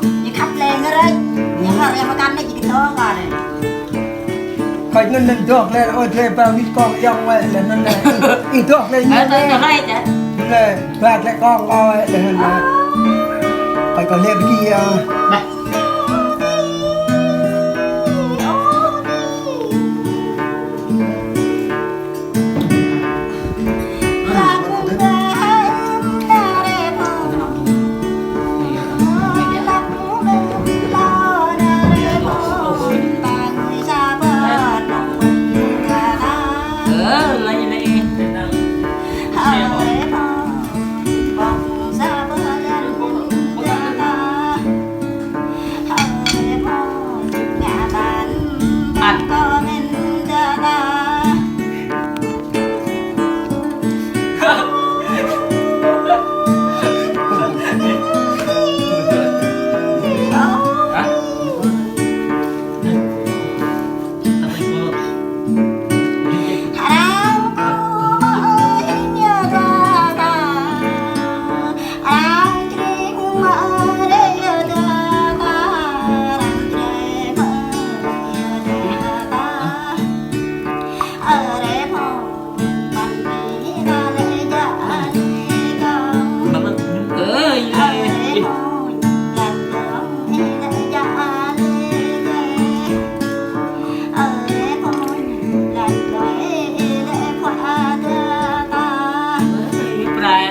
như khắp lên nữa đấy nhưng mà em cam đấy chỉ cái thơ vào này coi nên thuộc lên ôi thuê vào ít con trong vậy là nên là ít thuộc lên như thế này là và lại con coi là phải có lên kia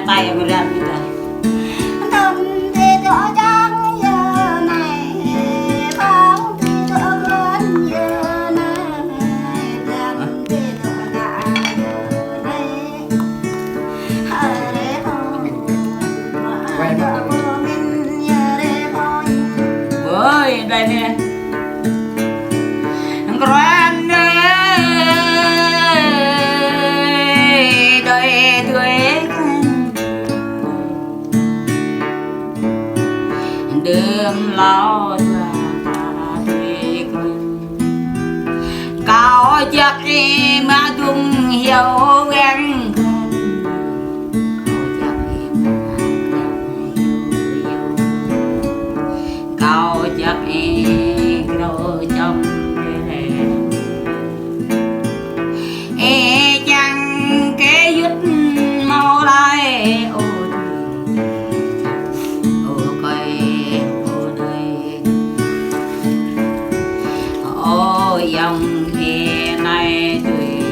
tay mà ra như thế thầm thì rõ ràng giờ này pháo thì rõ gần giờ này làm thì rõ ngại giờ đây ở đây thôi mà giờ vô mình giờ đây thôi ơi đây nè Grand đời tuổi đường lao ra tuyệt cao chắc mà tung hiểu quen cao chắc đâu trong chẳng cái dứt mau lại dòng kia này tùy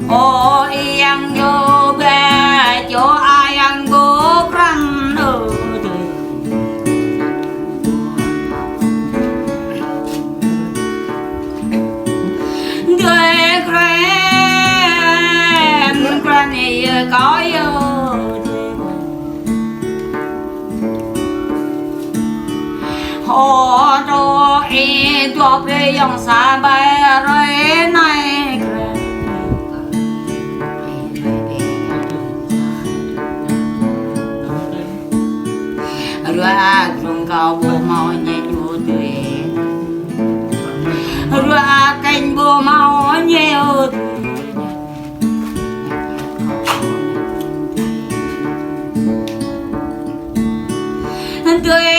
ôi ăn vô bè chỗ ai ăn cố răng ở đời quen này có vô họ cho em cho về dòng xa bay rồi này rồi trong cao bộ màu nhẹ nhũ tươi rồi cành bộ màu nhẹ tươi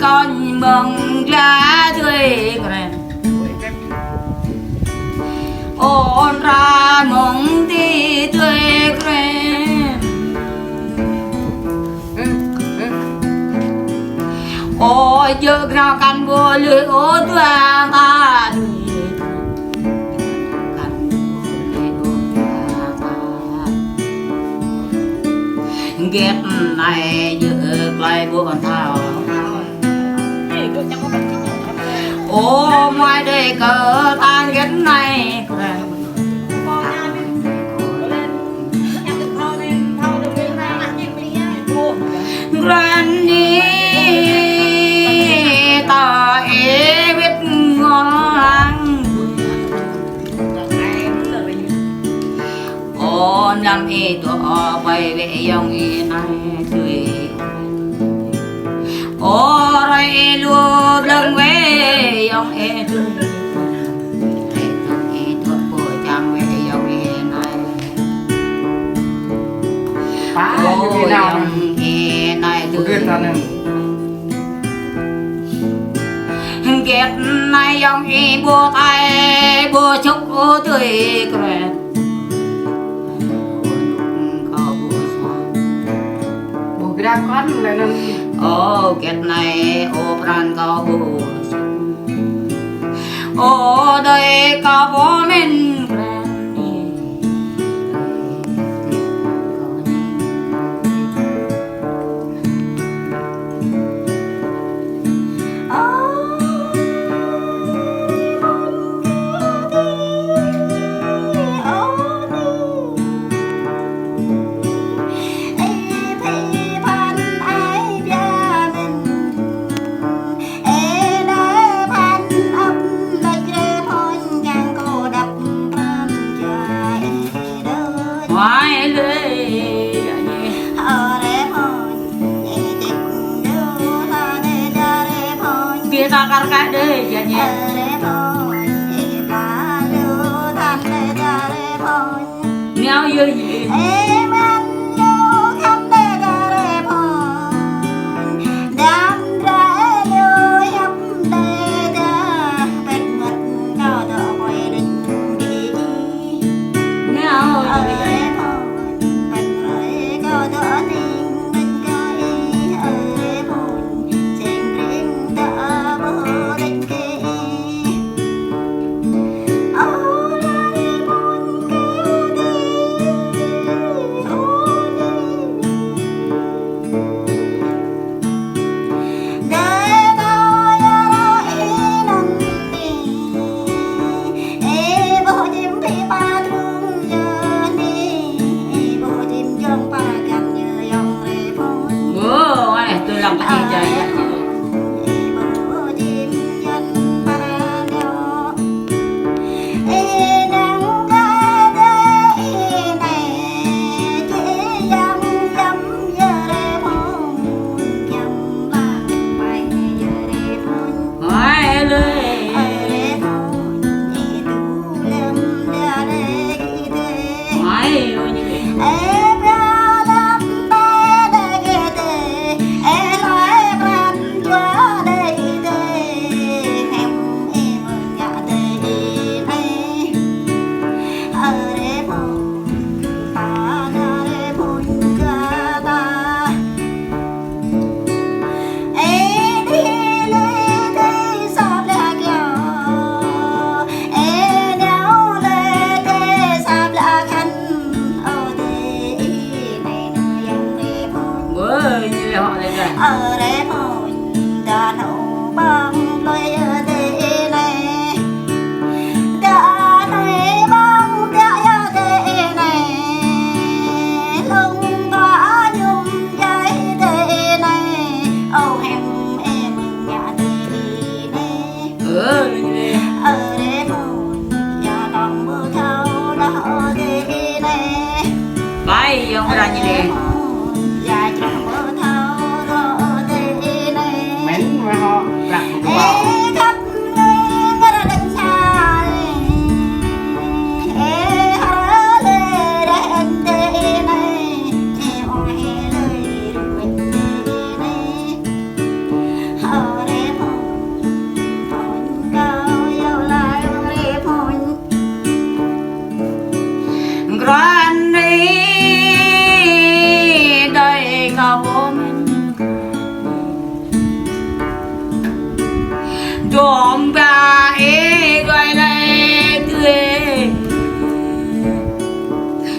con bông lá tươi quen ôn ra mong đi tươi quen ôi giờ nào căn bùa lưỡi ô tua ta ghét này giữ lại buồn thao ô ngoài đây cờ tan ghét này ran đi ta biết ngon ô năm y tổ bay về dòng y này tươi ô rồi luôn lần về dòng y tươi y thuốc của chàng về dòng y này như thế nào này tôi biết ta nên ghét này dòng y bùa tay bùa chúc tươi kẹt bùa cái đam con này nên ô ghét này ô pran cao bùa ô đây cao bùa mình Why Dia takar kade janye. Nhau như gì? Làm cái gì vậy? Ở đây thôi đã nấu băng lôi thế này đã thấy băng đã thế này lông tỏa nhung dây thế này ô em nhà thế này ở đây thôi nhà đồng mưa thâu đó thế này bay không ra như thế dài chẳng mưa họ đặt một cái Dom ba e đôi này tươi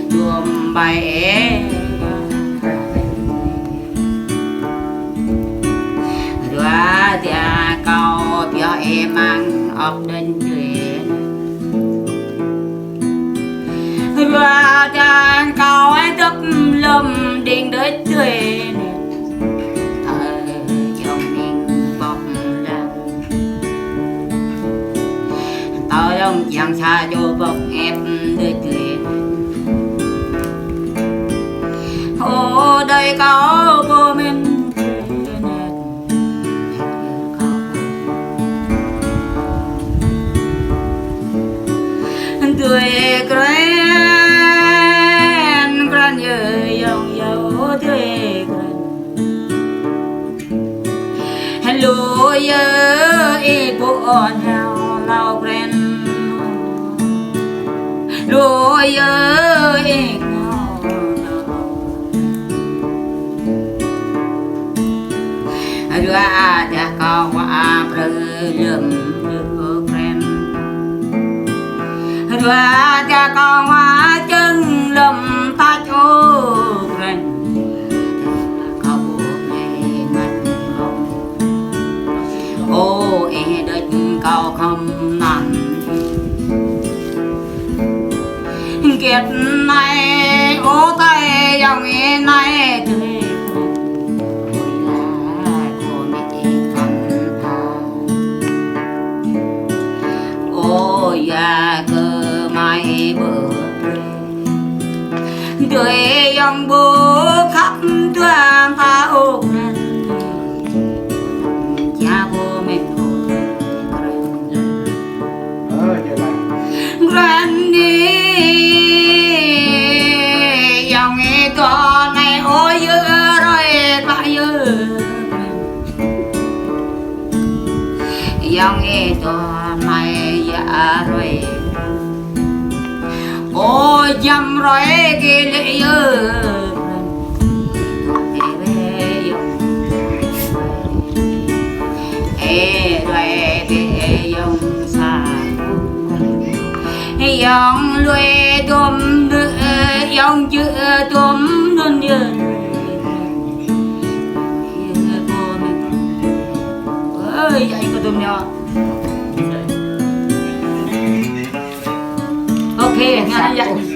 dom ba e đóa tia cao bia em mang ấp đến chuyện đóa tia cao ấy tấp lâm điện đến chuyện ông chẳng xa cho bọc ép đời tuyệt ô đây có vô mình tuổi quen quen như dòng dấu tuổi hello e buồn hào lao quen lối e ra đã có qua lượm quen ra đã có qua chân lầm ta chỗ quen có buộc ngày mặt không ô e đất cao không nằm kiệt này ô tay dòng e này ya cơ mai bờ đời dòng bố khắp toàn ta ôm cha bố mình grand đi dòng nghe to này ôi dơ rồi ta dơ dòng nghe to này dạ rồi ôi dầm rồi kia lệ ơ ê rồi bê dòng xa dòng lùi tùm dòng chữ tùm đơn nhờ ơi vậy có tùm nhỏ ok, nghe vậy.